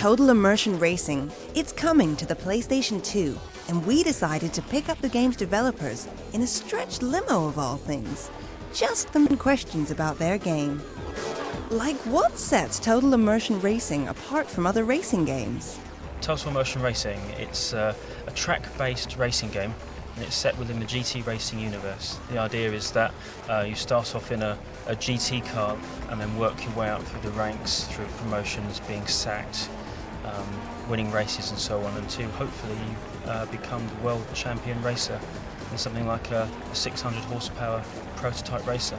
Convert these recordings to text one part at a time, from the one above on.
Total Immersion Racing. It's coming to the PlayStation 2, and we decided to pick up the game's developers in a stretched limo of all things. Just some questions about their game. Like, what sets Total Immersion Racing apart from other racing games? Total Immersion Racing, it's a track-based racing game, and it's set within the GT racing universe. The idea is that you start off in a GT car and then work your way up through the ranks, through promotions, being sacked, winning races and so on, until hopefully you become the world champion racer in something like a 600 horsepower prototype racer.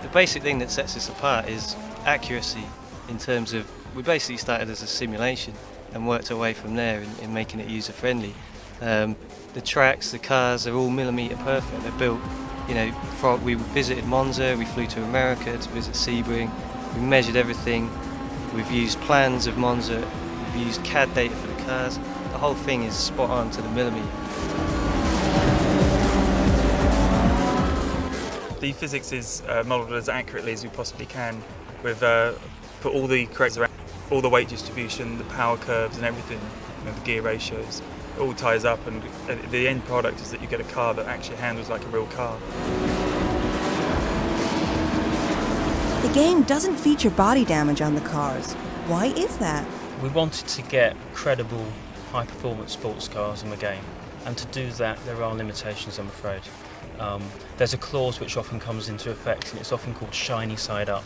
The basic thing that sets us apart is accuracy, in terms of we basically started as a simulation and worked our way from there in making it user friendly. The tracks, the cars are all millimetre perfect. They're built, we visited Monza, we flew to America to visit Sebring, we measured everything, we've used plans of Monza, we've used CAD data for the cars. The whole thing is spot on to the millimetre. The physics is modelled as accurately as we possibly can. We've put all the correct around, all the weight distribution, the power curves and everything, the gear ratios, it all ties up, and the end product is that you get a car that actually handles like a real car. The game doesn't feature body damage on the cars. Why is that? We wanted to get credible, high-performance sports cars in the game, and to do that there are limitations, I'm afraid. There's a clause which often comes into effect, and it's often called shiny side up.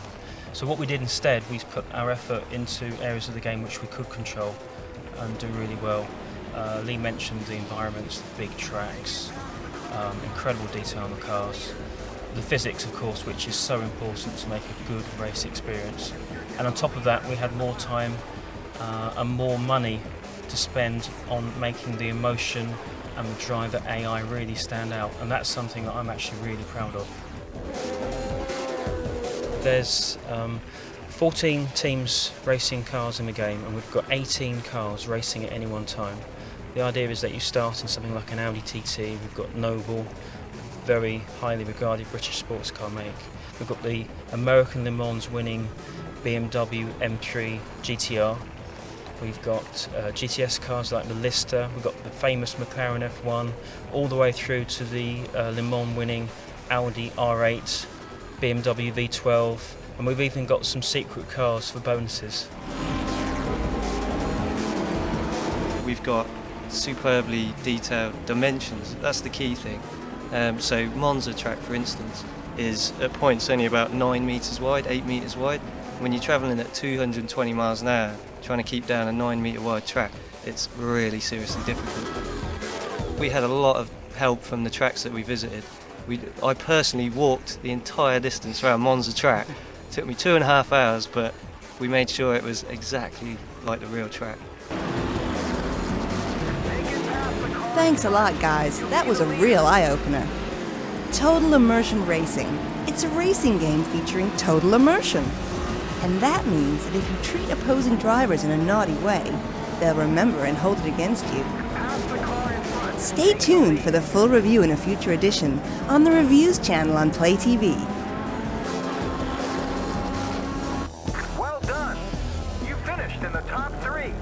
So what we did instead, we put our effort into areas of the game which we could control and do really well. Lee mentioned the environments, the big tracks, incredible detail on the cars. The physics, of course, which is so important to make a good race experience. And on top of that, we had more time and more money to spend on making the emotion and the driver AI really stand out. And that's something that I'm actually really proud of. There's 14 teams racing cars in the game, and we've got 18 cars racing at any one time. The idea is that you start in something like an Audi TT, we've got Noble, very highly regarded British sports car make. We've got the American Le Mans winning BMW M3 GTR. We've got GTS cars like the Lister, we've got the famous McLaren F1, all the way through to the Le Mans winning Audi R8, BMW V12, and we've even got some secret cars for bonuses. We've got superbly detailed dimensions, that's the key thing. So Monza track, for instance, is at points only about 9 metres wide, 8 metres wide. When you're travelling at 220 miles an hour, trying to keep down a 9 metre wide track, it's really seriously difficult. We had a lot of help from the tracks that we visited. I personally walked the entire distance around Monza track. It took me 2.5 hours, but we made sure it was exactly like the real track. Thanks a lot, guys. That was a real eye-opener. Total Immersion Racing. It's a racing game featuring total immersion. And that means that if you treat opposing drivers in a naughty way, they'll remember and hold it against you. Stay tuned for the full review in a future edition on the Reviews channel on Play TV. Well done! You finished in the top 3.